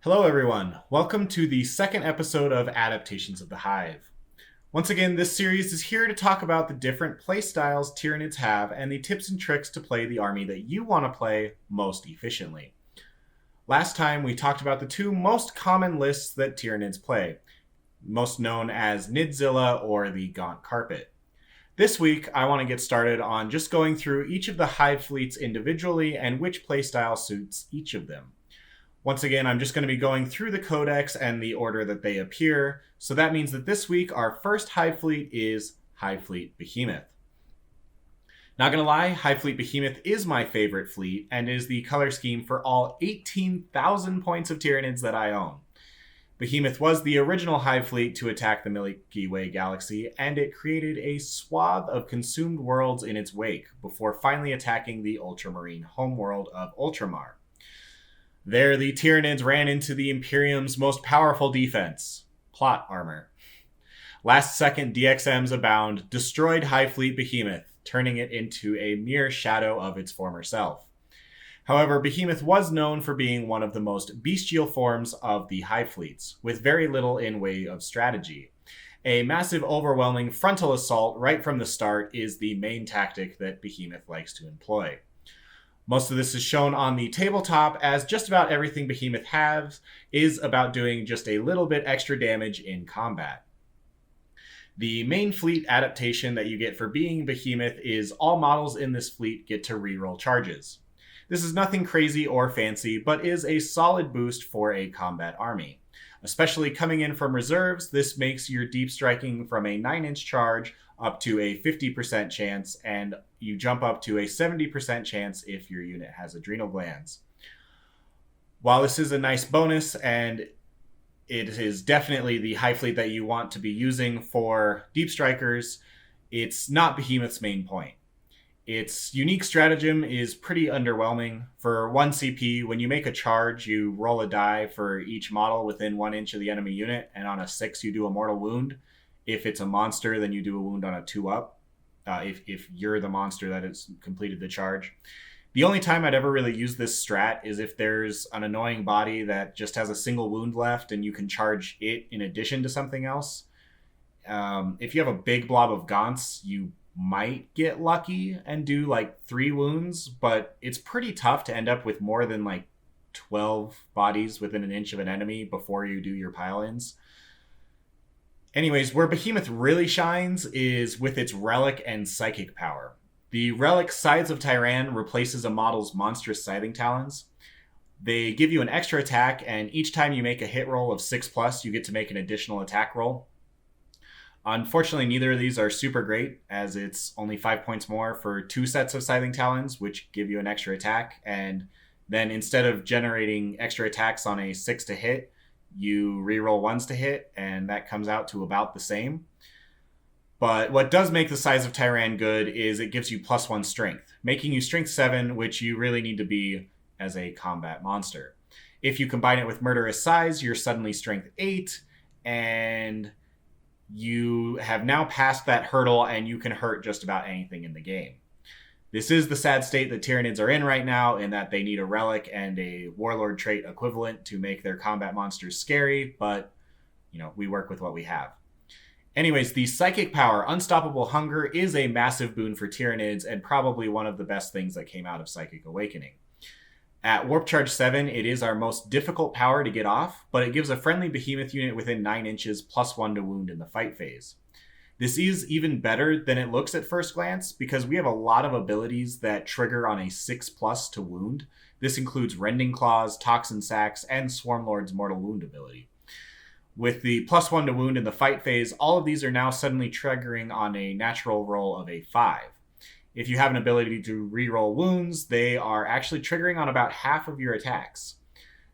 Hello everyone, welcome to the second episode of Adaptations of the Hive. Once again, this series is here to talk about the different playstyles Tyranids have and the tips and tricks to play the army that you want to play most efficiently. Last time we talked about the two most common lists that Tyranids play, most known as Nidzilla or the Gaunt Carpet. This week, I want to get started on just going through each of the Hive fleets individually and which playstyle suits each of them. Once again, I'm just going to be going through the codex and the order that they appear. So that means that this week, our first Hive fleet is Highfleet Behemoth. Not going to lie, Highfleet Behemoth is my favorite fleet and is the color scheme for all 18,000 points of Tyranids that I own. Behemoth was the original Hive fleet to attack the Milky Way galaxy, and it created a swath of consumed worlds in its wake before finally attacking the ultramarine homeworld of Ultramar. There, the Tyranids ran into the Imperium's most powerful defense, plot armor. Last-second DXMs abound, destroyed Highfleet Behemoth, turning it into a mere shadow of its former self. However, Behemoth was known for being one of the most bestial forms of the Hive fleets, with very little in way of strategy. A massive, overwhelming frontal assault right from the start is the main tactic that Behemoth likes to employ. Most of this is shown on the tabletop, as just about everything Behemoth has is about doing just a little bit extra damage in combat. The main fleet adaptation that you get for being Behemoth is all models in this fleet get to reroll charges. This is nothing crazy or fancy, but is a solid boost for a combat army. Especially coming in from reserves, this makes your deep striking from a 9-inch charge up to a 50% chance, and you jump up to a 70% chance if your unit has adrenal glands. While this is a nice bonus, and it is definitely the Hive fleet that you want to be using for deep strikers, it's not Behemoth's main point. Its unique stratagem is pretty underwhelming. For 1 CP, when you make a charge, you roll a die for each model within 1 inch of the enemy unit, and on a 6 you do a mortal wound. If it's a monster, then you do a wound on a 2-up, if you're the monster that has completed the charge. The only time I'd ever really use this strat is if there's an annoying body that just has a single wound left and you can charge it in addition to something else. If you have a big blob of gaunts, you might get lucky and do like 3 wounds, but it's pretty tough to end up with more than like 12 bodies within an inch of an enemy before you do your pile-ins. Anyways, where Behemoth really shines is with its relic and psychic power. The relic Sides of Tyran replaces a model's monstrous scything talons. They give you an extra attack, and each time you make a hit roll of 6+, you get to make an additional attack roll. Unfortunately, neither of these are super great, as it's only 5 points more for 2 sets of Scything Talons, which give you an extra attack, and then instead of generating extra attacks on a 6 to hit, you reroll 1s to hit, and that comes out to about the same. But what does make the Size of Tyran good is it gives you +1 strength, making you strength 7, which you really need to be as a combat monster. If you combine it with Murderous Size, you're suddenly strength 8, and you have now passed that hurdle and you can hurt just about anything in the game. This is the sad state that Tyranids are in right now, in that they need a relic and a warlord trait equivalent to make their combat monsters scary, but, we work with what we have. Anyways, the psychic power, Unstoppable Hunger, is a massive boon for Tyranids and probably one of the best things that came out of Psychic Awakening. At Warp Charge 7, it is our most difficult power to get off, but it gives a friendly Behemoth unit within 9 inches +1 to wound in the fight phase. This is even better than it looks at first glance, because we have a lot of abilities that trigger on a 6+ to wound. This includes Rending Claws, Toxin Sacs, and Swarmlord's Mortal Wound ability. With the +1 to wound in the fight phase, all of these are now suddenly triggering on a natural roll of a 5. If you have an ability to reroll wounds, they are actually triggering on about half of your attacks.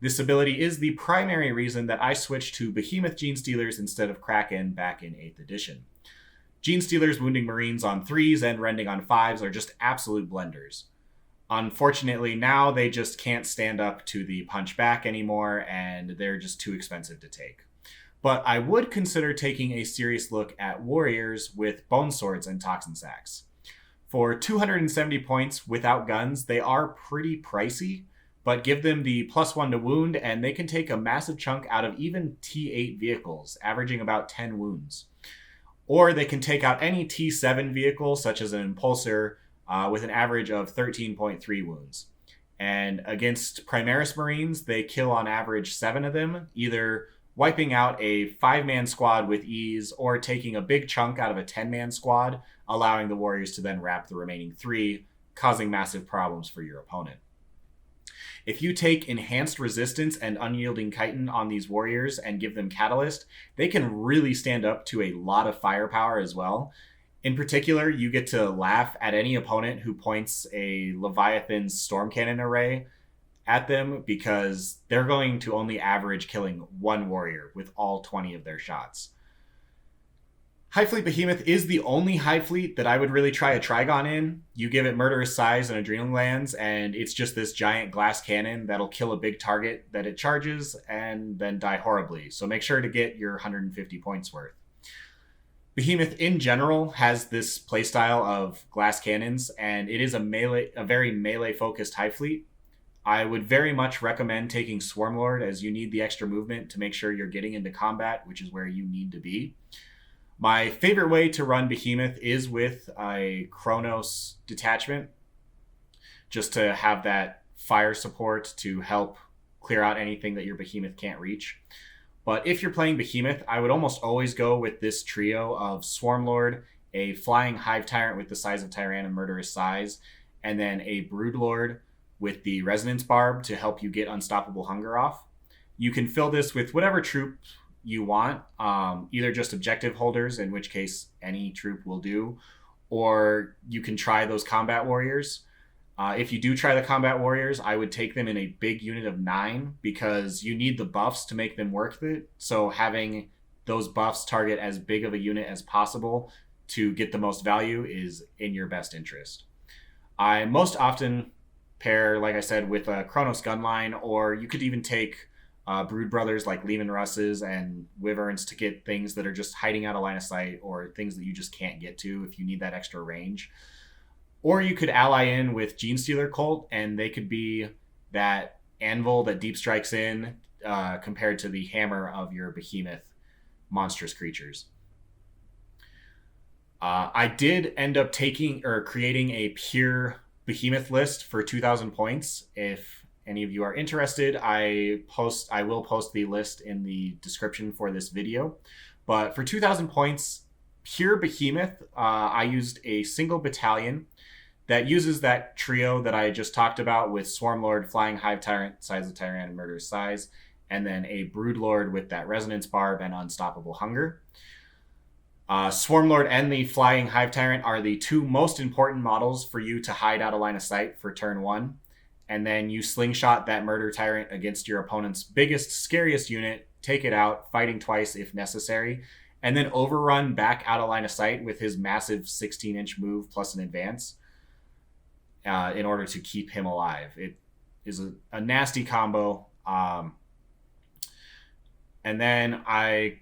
This ability is the primary reason that I switched to Behemoth Genestealers instead of Kraken back in 8th edition. Genestealers wounding Marines on 3s and rending on 5s are just absolute blenders. Unfortunately, now they just can't stand up to the punch back anymore, and they're just too expensive to take. But I would consider taking a serious look at Warriors with Bone Swords and Toxin Sacs. For 270 points without guns, they are pretty pricey, but give them the +1 to wound, and they can take a massive chunk out of even T8 vehicles, averaging about 10 wounds. Or they can take out any T7 vehicle, such as an Impulsor, with an average of 13.3 wounds. And against Primaris Marines, they kill on average 7 of them, either wiping out a 5-man squad with ease or taking a big chunk out of a 10-man squad, allowing the warriors to then wrap the remaining 3, causing massive problems for your opponent. If you take Enhanced Resistance and Unyielding Chitin on these warriors and give them Catalyst, they can really stand up to a lot of firepower as well. In particular, you get to laugh at any opponent who points a Leviathan Storm Cannon array at them, because they're going to only average killing 1 warrior with all 20 of their shots. Highfleet Behemoth is the only Hive Fleet that I would really try a Trigon in. You give it Murderous Size and Adrenal Glands, and it's just this giant glass cannon that'll kill a big target that it charges and then die horribly. So make sure to get your 150 points worth. Behemoth in general has this playstyle of glass cannons, and it is a very melee-focused Hive Fleet. I would very much recommend taking Swarmlord, as you need the extra movement to make sure you're getting into combat, which is where you need to be. My favorite way to run Behemoth is with a Chronos detachment, just to have that fire support to help clear out anything that your Behemoth can't reach. But if you're playing Behemoth, I would almost always go with this trio of Swarmlord, a Flying Hive Tyrant with the size of Tyranid and Murderous Size, and then a Broodlord with the Resonance Barb to help you get Unstoppable Hunger off. You can fill this with whatever troop you want, either just objective holders, in which case any troop will do, or you can try those combat warriors. If you do try the combat warriors, I would take them in a big unit of 9, because you need the buffs to make them worth it. So having those buffs target as big of a unit as possible to get the most value is in your best interest. I most often pair, like I said, with a Chronos Gunline, or you could even take Brood Brothers like Lehman Russes and Wyverns to get things that are just hiding out of line of sight, or things that you just can't get to if you need that extra range. Or you could ally in with Genestealer Cult, and they could be that anvil that deep strikes in, compared to the hammer of your Behemoth monstrous creatures. I did end up creating a pure Behemoth list for 2,000 points. If any of you are interested, I will post the list in the description for this video. But for 2,000 points, pure Behemoth, I used a single battalion that uses that trio that I just talked about, with Swarmlord, Flying Hive Tyrant, size of Tyrant, and Murderous Size, and then a Broodlord with that Resonance Barb and Unstoppable Hunger. Swarmlord and the Flying Hive Tyrant are the 2 most important models for you to hide out of line of sight for turn 1. And then you slingshot that Murder Tyrant against your opponent's biggest, scariest unit, take it out, fighting twice if necessary, and then overrun back out of line of sight with his massive 16-inch move plus an advance, in order to keep him alive. It is a nasty combo. And then I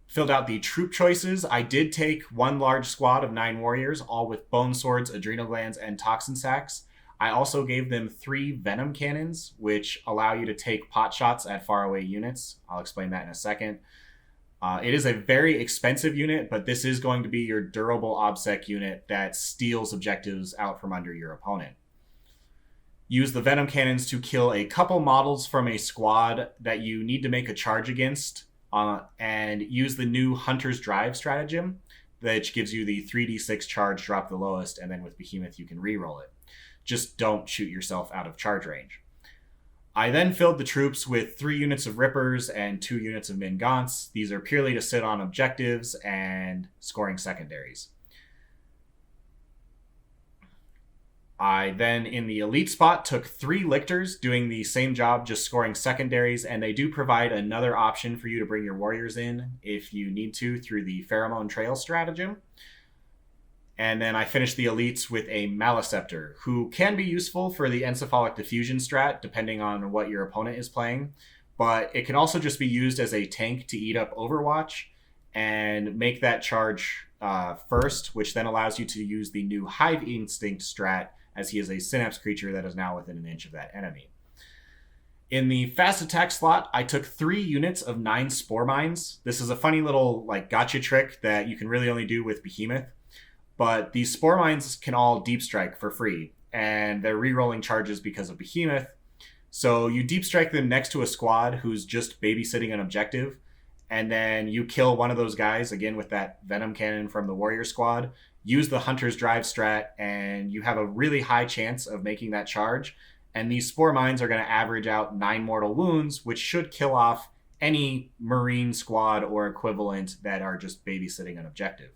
filled out the troop choices. I did take 1 large squad of 9 warriors, all with Bone Swords, Adrenal Glands, and Toxin Sacs. I also gave them 3 Venom Cannons, which allow you to take pot shots at faraway units. I'll explain that in a second. It is a very expensive unit, but this is going to be your durable OBSEC unit that steals objectives out from under your opponent. Use the Venom Cannons to kill a couple models from a squad that you need to make a charge against, and use the new Hunter's Drive stratagem, which gives you the 3d6 charge, drop the lowest, and then with Behemoth you can reroll it. Just don't shoot yourself out of charge range. I then filled the troops with 3 units of Rippers and 2 units of Min Gaunts. These are purely to sit on objectives and scoring secondaries. I then, in the elite spot, took 3 Lictors, doing the same job, just scoring secondaries, and they do provide another option for you to bring your warriors in if you need to through the Pheromone Trail stratagem. And then I finished the elites with a Maleceptor, who can be useful for the Encephalic Diffusion strat, depending on what your opponent is playing. But it can also just be used as a tank to eat up Overwatch and make that charge first, which then allows you to use the new Hive Instinct strat, as he is a Synapse creature that is now within an inch of that enemy. In the fast attack slot, I took 3 units of 9 spore mines. This is a funny little like gotcha trick that you can really only do with Behemoth. But these spore mines can all deep strike for free, and they're re-rolling charges because of Behemoth. So you deep strike them next to a squad who's just babysitting an objective, and then you kill one of those guys again with that venom cannon from the warrior squad. Use the hunter's drive strat, and you have a really high chance of making that charge. And these spore mines are going to average out 9 mortal wounds, which should kill off any marine squad or equivalent that are just babysitting an objective.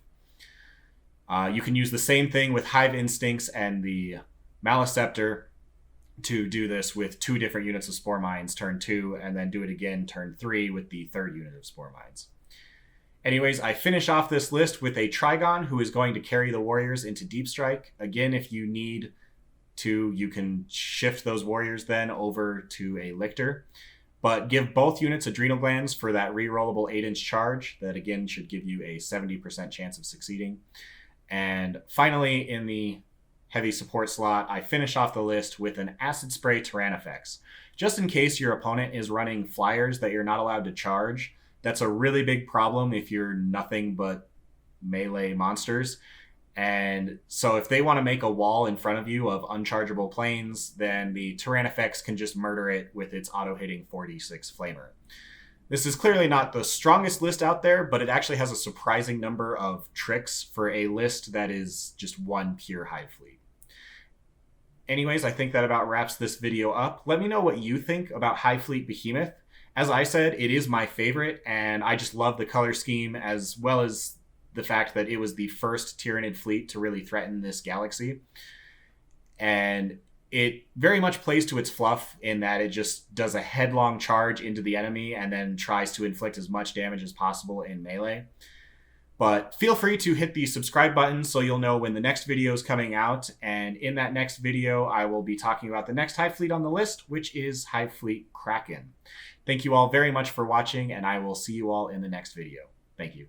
You can use the same thing with Hive Instincts and the Maliceptor to do this with 2 different units of Spore Mines turn 2, and then do it again turn 3 with the 3rd unit of Spore Mines. Anyways, I finish off this list with a Trigon who is going to carry the warriors into Deep Strike. Again, if you need to, you can shift those warriors then over to a Lictor. But give both units Adrenal Glands for that rerollable 8-inch charge. That again should give you a 70% chance of succeeding. And finally, in the heavy support slot, I finish off the list with an Acid Spray Tyrannifex. Just in case your opponent is running flyers that you're not allowed to charge, that's a really big problem if you're nothing but melee monsters. And so if they want to make a wall in front of you of unchargeable planes, then the Tyrannifex can just murder it with its auto-hitting 4d6 Flamer. This is clearly not the strongest list out there, but it actually has a surprising number of tricks for a list that is just one pure Hive Fleet. Anyways, I think that about wraps this video up. Let me know what you think about Highfleet Behemoth. As I said, it is my favorite, and I just love the color scheme as well as the fact that it was the first Tyranid fleet to really threaten this galaxy. And it very much plays to its fluff in that it just does a headlong charge into the enemy and then tries to inflict as much damage as possible in melee. But feel free to hit the subscribe button so you'll know when the next video is coming out. And in that next video, I will be talking about the next Hive Fleet on the list, which is Highfleet Kraken. Thank you all very much for watching, and I will see you all in the next video. Thank you.